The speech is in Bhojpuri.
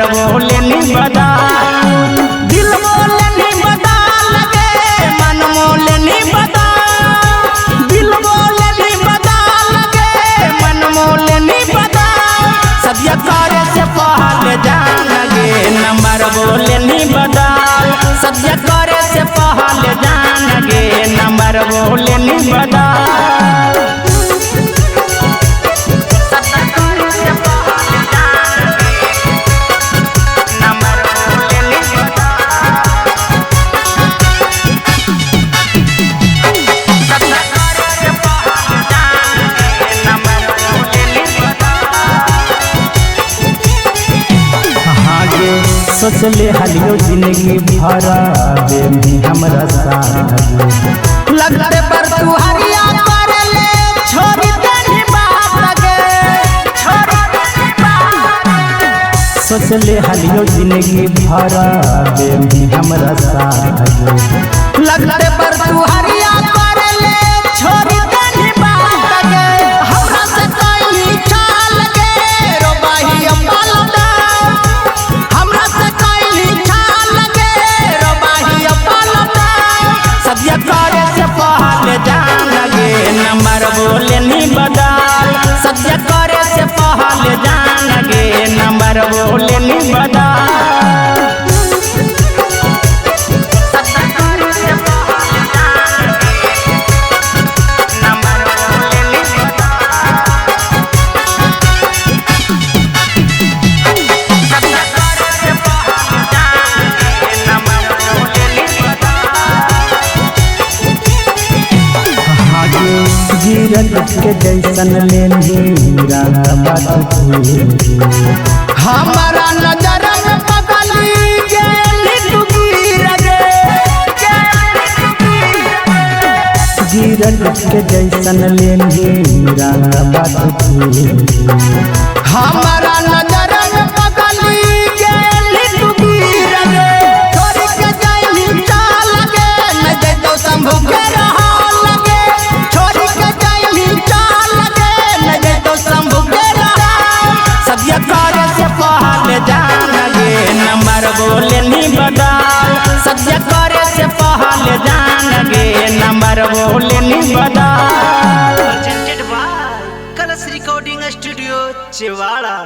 नंबर बोले नहीं बदल, दिल बोले नहीं बदल लगे, मन मोले नहीं बदल, दिल बोले नहीं बदल लगे, मन मोले नहीं बदल, सब ये करे से पहले जान लगे, नंबर बोले नहीं बदल, सब ये करे से पहले जान लगे, नंबर बोले नहीं बदल। सोचले हलियो जिंदगी भरा बेबी हमरा साथ लगते पर तू हरिया कर ले, छोड़ देनी बात लगे, छोड़ देनी बात। सोचले हलियो जिंदगी भरा बेबी हमरा साथ लगते पर तू हरिया कर ले, छोड़ देनी बात लगे, हमरा से कोई चाल लगे, रोबाही अम्बाल दा, हमरा से कोई चाल लगे, रोबाही अम्बाल दा, सब ये करे से पहले जान लगे, नंबर बोले नहीं बदल, सब ये करे से पहले जान लगे, नंबर बोले नहीं बदल। गिरल के जैसन लेनी बात हमारा नजर में पगली गेली तू गिर गे, गिरल के जैसन लेनी बात हमारा नजर में पगली गेली तू गिर गे, छोड़ के जाई चाल गे, न दे तो संभू के रहा लगे, छोड़ के जाई चाल गे, न दे तो संभू के रहा, सब ये करे से पहले जान लगे, नंबर बोले नहीं बदल, सब ये करे से पहले जान लगे, नंबर बोले नहीं बदल। प्रेजेंटेड बाय कलश रिकॉर्डिंग स्टूडियो चिवाड़ा।